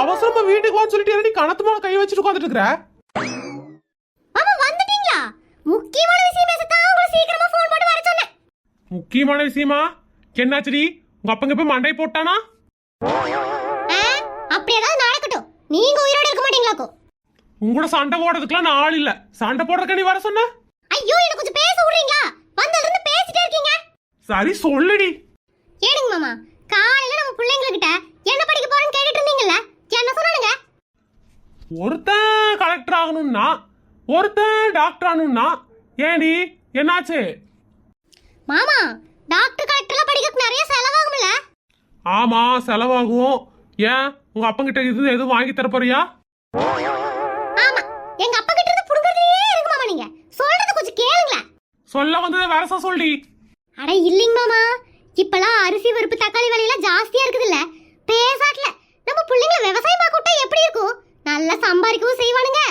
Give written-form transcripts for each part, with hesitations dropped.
அவசரமா வீட்டுக்கு வான்னு சொல்லிட்டு என்னடி கணத்துமா கை வச்சுட்டு உட்கார்ந்துட்டு இருக்கற? மாமா வந்துட்டீங்களா? முக்கியமான விஷயம் பேசத்தான் உங்களுக்கு சீக்கிரமா ஃபோன் போட்டு வர சொன்னேன். முக்கியமான விஷயமா? என்னாச்சுடி? உங்க அப்பங்க போய் மண்டை போட்டானா? அப்படி ஏதாவது நடக்கட்டும். நீங்க உயிரோட இருக்க மாட்டீங்களாக்கோ? உங்களோட சண்டை போடுறதுக்குலாம் நான் ஆள் இல்ல. சண்டை போடுறதுக்கு நீ வர சொன்ன? ஐயோ எனக்கு கொஞ்சம் பேச விடுறீங்களா? வந்ததுல இருந்து பேசிட்டே இருக்கீங்க. சரி சொல்லுடி. ஏடுங்க மாமா, காலையில நம்ம பிள்ளைங்ககிட்ட என்ன படிக்க போறேன்னு கேட்டுட்டு இருந்தீங்கல்ல, என்ன சொன்னானுங்க? ஒருத்தன் கலெக்டர் ஆகணும்னா ஒருத்தன் டாக்டர் ஆகணும்னா ஏண்டி என்னாச்சு? மாமா, டாக்டர் கலெக்டர்லாம் படிக்கிறதுக்கு நிறைய செலவாகும்ல? ஆமா செலவாகும். ஏன் உங்க அப்பங்கிட்ட இது எதுவும் வாங்கி தர போறியா? ஆமா, எங்க அப்பா கிட்ட இருந்து புடுங்கறதே இருக்கு மாமா. நீங்க சொல்றது கொஞ்சம் கேளுங்களேன். சொல்ல வந்ததை வேற சொல்லி. அட இல்லைங்க மாமா, இப்பலாம் அரிசி பருப்பு தக்காளி விலையெல்லாம் ஜாஸ்தியா இருக்குதுல்ல. பேசாட்ல நம்ம பிள்ளைங்க விவசாயம் பார்க்க விட்டா எப்படி இருக்கும்? நல்லா சம்பாதிக்கவும் செய்வானுங்க.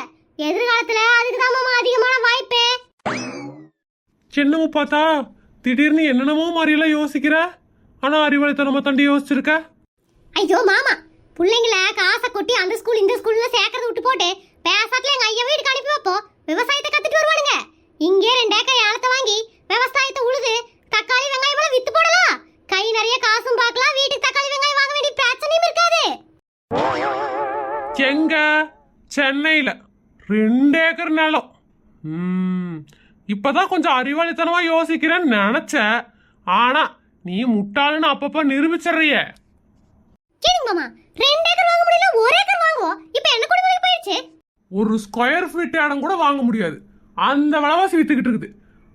எதிர்காலத்துல அதுக்கு தான் மாமா அதிகமான வாய்ப்பே. சின்னமு பார்த்தா திடீர்னு என்னென்னமோ மாதிரியெல்லாம் யோசிக்கிற. ஆனா அறிவாளித்தனமா தண்டி யோசிச்சிருக்க. ஐயோ மாமா, பிள்ளைங்கள காசை கொட்டி அந்த ஸ்கூல் இந்த ஸ்கூல்ல சேர்க்கறது விட்டு போட்டு பேசாட்ல எங்க ஐயா வீட்டுக்கு அனுப்பி வைப்போம். விவசாயத்தை கத்துட்டு வருவானுங்க. இங்கே 2 ஏக்கர் ஏலத்தை வாங்கி விவசாயத்தை உழுது தக்காளி வெங்காயம் எல்லாம் வித்து போடலாம். கை நிறைய காசும் பார்க்கலாம். வீட்டுக்கு தக்காளி வெங்காயம் வாங்க வேண்டிய பிரச்சனையும் இருக்காது. எங்க சென்னையில 2 ஏக்கர் நிலம். இப்பதான் கொஞ்சம் அறிவாளித்தனமா யோசிக்கிறேன்னு நினைச்ச. ஆனா நீ முட்டாளுன்னு அப்பப்ப நிரூபிச்சிடுறிய. சரிங்க மாமா, 2 ஏக்கர் வாங்க முடியல, 1 ஏக்கர் வாங்குவோம். இப்போ என்ன கூட விலை போயிடுச்சு. ஒரு ஸ்கொயர் ஃபீட் இடம் கூட வாங்க முடியாது. அந்த விலைவாசி வித்துக்கிட்டு இருக்குது.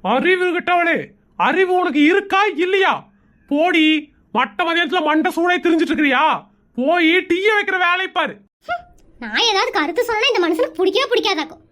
அறிவு கிட்டவளே, அறிவு உனக்கு இருக்கா இல்லையா? போடி, மட்ட மதியத்துல மண்டை சூடாய் திரிஞ்சிட்டு இருக்கிறியா? போய் டீய வைக்கிற வேலை பாரு. நான் ஏதாவது கருத்து சொன்னா இந்த மனுஷனுக்கு பிடிக்கவே பிடிக்காதாக்கும்.